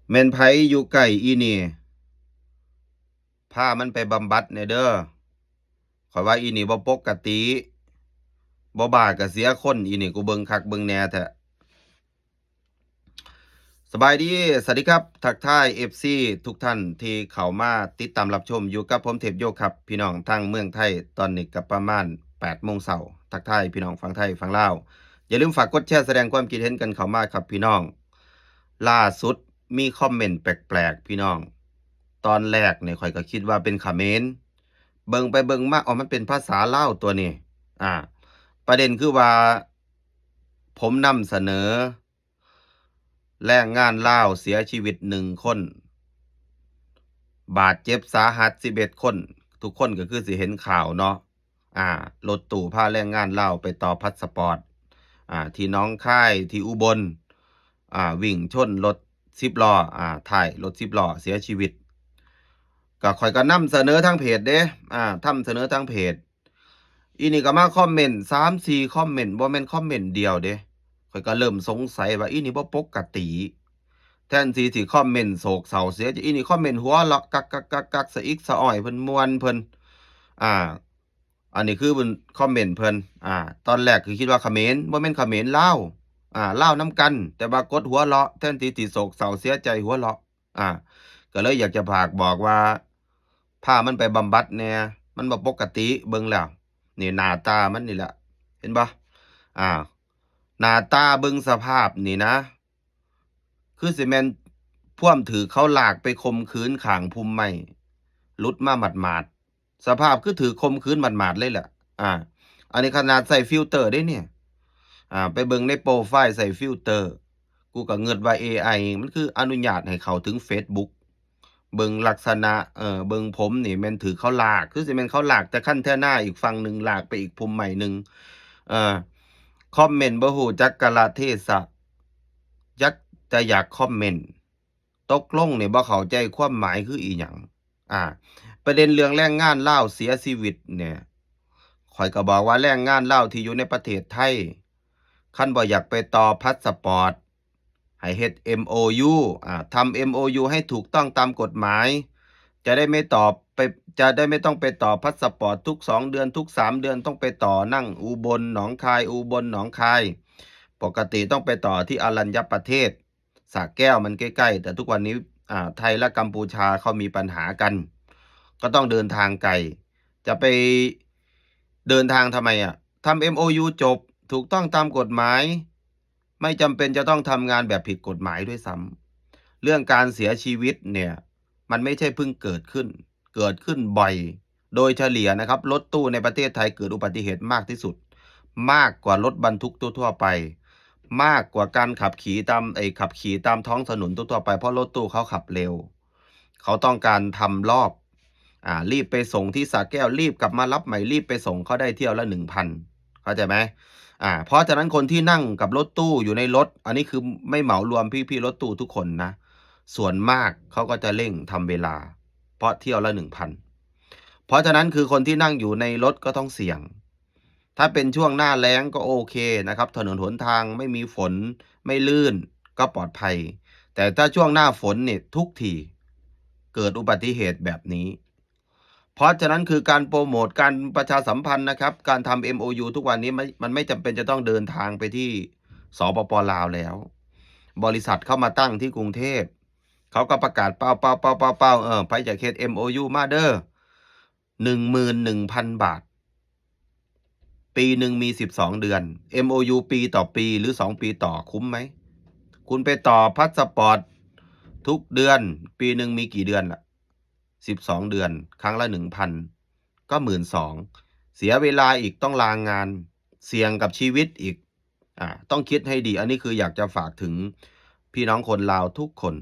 แม่นไผอยู่ใกล้อีนี่พามันไปบำบัดแหน่เด้อข้อยว่าอีนี่บ่ปกติบ่บ้าก็เสียคนอีนี่กูเบิ่งคักเบิ่งแหน่แท้สบายดีสวัสดีครับทักทาย FC ทุกท่านที่เข้ามาติดตามรับชมอยู่กับผมเทพโยครับพี่น้องทางเมืองไทยตอนนี้ก็ประมาณ8โมงเช้าทักทายพี่น้องฝั่งไทยฝั่งลาวอย่าลืมฝากกดแชร์แสดงความคิดเห็นกันเข้ามาครับพี่น้องล่าสุดมีคอมเมนต์แปลกๆพี่น้องตอนแรกเนี่ยข่อยก็คิดว่าเป็นเขมรเบิ่งไปเบิ่งมาอ๋อมันเป็นภาษาลาวตัวนี้อ่าประเด็นคือว่าผมนำเสนอแรงงานลาวเสียชีวิต1 คนบาดเจ็บสาหัส11 คนทุกคนก็คือสิเห็นข่าวเนาะรถตู้พาแรงงานลาวไปต่อพาสปอร์ตที่หนองคายที่อุบลวิ่งชนรถ10 ล้อท้ายรถ10 ล้อเสียชีวิตก็ข้อยก็นำเสนอทางเพจเด้ทำเสนอทางเพจอีนี่ก็มาคอมเมนต์3-4คอมเมนต์บ่แม่นคอมเมนต์เดียวเด้ข้อยก็เริ่มสงสัยว่าอีนี่บ่ปกติแทนที่สิคอมเมนต์โศกเศร้าเสียอีนี่คอมเมนต์หัวเราะกักๆๆสะอิกสะอ้อยเพิ่นม่วนเพิ่นอ่าอันนี้คือเพิ่นคอมเมนต์เพิ่นตอนแรกคือคิดว่าเขมรบ่แม่นเขมรลาวลาวนำกันแต่ว่ากดหัวเราะแทนที่สิโศกเศร้าเสียใจหัวเราะอ่าก็เลยอยากจะฝากบอกว่าพามันไปบำบัดแหน่มันบ่ปกติเบิ่งแล้วนี่หน้าตามันนี่แหละเห็นบ่อ่าหน้าตาเบิ่งสภาพนี่นะคือสิแม่นพ่วมถือเขาลากไปข่มขืนข้างพุ่มไม้หลุดมาหมาดๆสภาพคือถือข่มขืนหมาดๆเลยแหละอ่าอันนี้ขนาดใส่ฟิลเตอร์เด้เนี่ยไปเบิ่งในโพรไฟล์ใส่ฟิลเตอร์กูก็เงิดว่าเอไอมันคืออนุญาตให้เข้าถึงเฟซบุ๊กเบิ่งลักษณะเบิ่งผมนี่แม่นถือเขาลากคือสิแม่นเขาลากแต่คันแท้หน้าอีกฝั่งหนึ่งลากไปอีกพุ่มไม้หนึ่งเอ่อคอมเมนต์บ่ฮู้จักกาลเทศะยักจะอยากคอมเมนต์ตกลงนี่บ่เข้าใจความหมายคืออิหยังอ่าประเด็นเรื่องแรงงานลาวเสียชีวิตเนี่ยข้อยก็บอกว่าแรงงานลาวที่อยู่ในประเทศไทยคันบ่อยากไปต่อพาสปอร์ตให้เฮ็ด MOU ทำ MOU ให้ถูกต้องตามกฎหมายจะได้ไม่ต่อไปจะได้ไม่ต้องไปต่อพาสปอร์ตทุก2 เดือนทุก3 เดือนต้องไปต่อนั่งอุบลหนองคายอุบลหนองคายปกติต้องไปต่อที่อรัญญประเทศสระแก้วมันใกล้ๆแต่ทุกวันนี้ไทยและกัมพูชาเขามีปัญหากันก็ต้องเดินทางไกลจะไปเดินทางทำไมทำ MOU จบถูกต้องตามกฎหมายไม่จำเป็นจะต้องทำงานแบบผิดกฎหมายด้วยซ้ำเรื่องการเสียชีวิตเนี่ยมันไม่ใช่เพิ่งเกิดขึ้นบ่อยโดยเฉลี่ยนะครับรถตู้ในประเทศไทยเกิดอุบัติเหตุมากที่สุดมากกว่ารถบรรทุกทั่วๆไปมากกว่าการขับขี่ตามท้องถนนทั่วๆไปเพราะรถตู้เขาขับเร็วเขาต้องการทำรอบรีบไปส่งที่สระแก้วรีบกลับมารับใหม่รีบไปส่งเขาได้เที่ยวละ 1,000เข้าใจไหมเพราะฉะนั้นคนที่นั่งกับรถตู้อยู่ในรถอันนี้คือไม่เหมารวมพี่ๆรถตู้ทุกคนนะส่วนมากเขาก็จะเร่งทำเวลาเพราะเที่ยวละ 1,000เพราะฉะนั้นคือคนที่นั่งอยู่ในรถก็ต้องเสี่ยงถ้าเป็นช่วงหน้าแล้งก็โอเคนะครับถนนหนทางไม่มีฝนไม่ลื่นก็ปลอดภัยแต่ถ้าช่วงหน้าฝนเนี่ยทุกทีเกิดอุบัติเหตุแบบนี้เพราะฉะนั้นคือการโปรโมทการประชาสัมพันธ์นะครับการทำ MOU ทุกวันนี้มันไม่จำเป็นจะต้องเดินทางไปที่สปป.ลาวแล้วบริษัทเข้ามาตั้งที่กรุงเทพเขาก็ประกาศเป้าไปจากเขต MOU มาเด้อ11,000 บาทปีหนึ่งมี12 เดือน MOU ปีต่อปีหรือ2 ปีต่อคุ้มไหมคุณไปต่อพาสปอร์ตทุกเดือนปีหนึ่งมีกี่เดือนล่ะ12 เดือนครั้งละ 1,000ก็ 12,000เสียเวลาอีกต้องลางานเสี่ยงกับชีวิตอีกต้องคิดให้ดีอันนี้คืออยากจะฝากถึงพี่น้องคนลาวทุกคน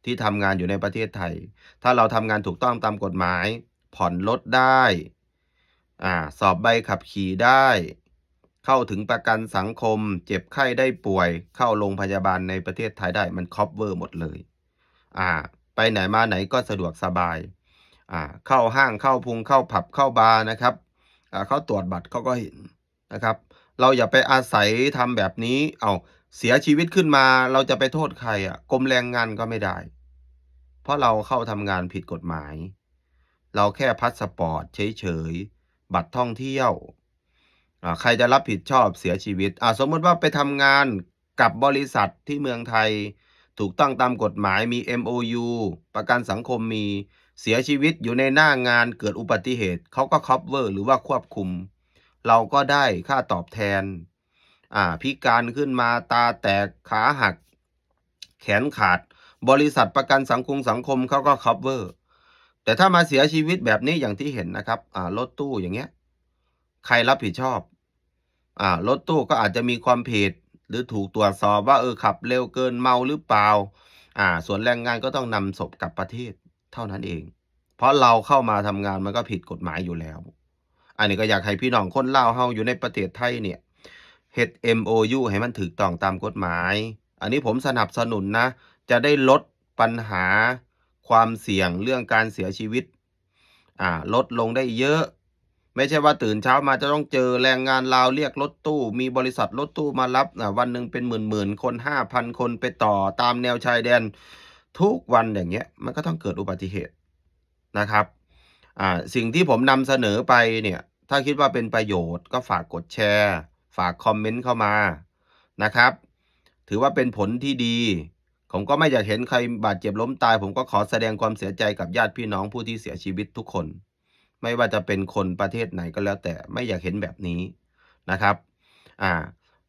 ที่ทำงานอยู่ในประเทศไทยถ้าเราทำงานถูกต้องตามกฎหมายผ่อนรถได้สอบใบขับขี่ได้เข้าถึงประกันสังคมเจ็บไข้ได้ป่วยเข้าโรงพยาบาลในประเทศไทยได้มันคัฟเวอร์หมดเลยไปไหนมาไหนก็สะดวกสบายเข้าห้างเข้าพุงเข้าผับเข้าบาร์นะครับเขาตรวจบัตรเขาก็เห็นนะครับเราอย่าไปอาศัยทำแบบนี้เสียชีวิตขึ้นมาเราจะไปโทษใครกรมแรงงานก็ไม่ได้ เพราะเราเข้าทำงานผิดกฎหมาย เราแค่พาสปอร์ตเฉยๆบัตรท่องเที่ยวใครจะรับผิดชอบเสียชีวิตสมมุติว่าไปทำงานกับบริษัทที่เมืองไทยถูกต้องตามกฎหมายมี MOU ประกันสังคมมีเสียชีวิตอยู่ในหน้างานเกิดอุบัติเหตุเขาก็คัฟเวอร์หรือว่าควบคุมเราก็ได้ค่าตอบแทนพิการขึ้นมาตาแตกขาหักแขนขาดบริษัทประกันสังคมเขาก็คัฟเวอร์แต่ถ้ามาเสียชีวิตแบบนี้อย่างที่เห็นนะครับรถตู้อย่างเงี้ยใครรับผิดชอบรถตู้ก็อาจจะมีความผิดหรือถูกตรวจสอบว่าขับเร็วเกินเมาหรือเปล่าส่วนแรงงานก็ต้องนำศพกลับประเทศเท่านั้นเองเพราะเราเข้ามาทำงานมันก็ผิดกฎหมายอยู่แล้วอันนี้ก็อยากให้พี่น้องคนลาวเฮาอยู่ในประเทศไทยเนี่ยเฮ็ด MOU ให้มันถูกต้องตามกฎหมายอันนี้ผมสนับสนุนนะจะได้ลดปัญหาความเสี่ยงเรื่องการเสียชีวิตลดลงได้เยอะไม่ใช่ว่าตื่นเช้ามาจะต้องเจอแรงงานลาวเรียกรถตู้มีบริษัทรถตู้มารับวันหนึ่งเป็นหมื่นๆคน 5,000 คนไปต่อตามแนวชายแดนทุกวันอย่างเงี้ยมันก็ต้องเกิดอุบัติเหตุนะครับสิ่งที่ผมนำเสนอไปเนี่ยถ้าคิดว่าเป็นประโยชน์ก็ฝากกดแชร์ฝากคอมเมนต์เข้ามานะครับถือว่าเป็นผลที่ดีผมก็ไม่อยากเห็นใครบาดเจ็บล้มตายผมก็ขอแสดงความเสียใจกับญาติพี่น้องผู้ที่เสียชีวิตทุกคนไม่ว่าจะเป็นคนประเทศไหนก็แล้วแต่ไม่อยากเห็นแบบนี้นะครับอ่า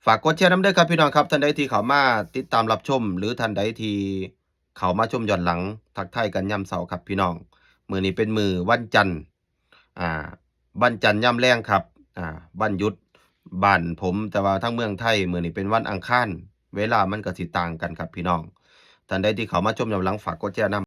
ฝากกดแชร์น้ำด้วยครับพี่น้องครับท่านใดที่เข้ามาติดตามรับชมหรือท่านใดที่เข้ามาชมย้อนหลังทักทายกันยามเช้าครับพี่น้องมื้อนี้เป็นมื้อวันจันทร์อ่าวันจันทร์ยามแลงครับวันหยุดบ้านผมแต่ว่าทั้งเมืองไทยมื้อนี้เป็นวันอังคารเวลามันก็สิต่างกันครับพี่น้องท่านใดที่เข้ามาชมย้อนหลังฝากกดแชร์นำ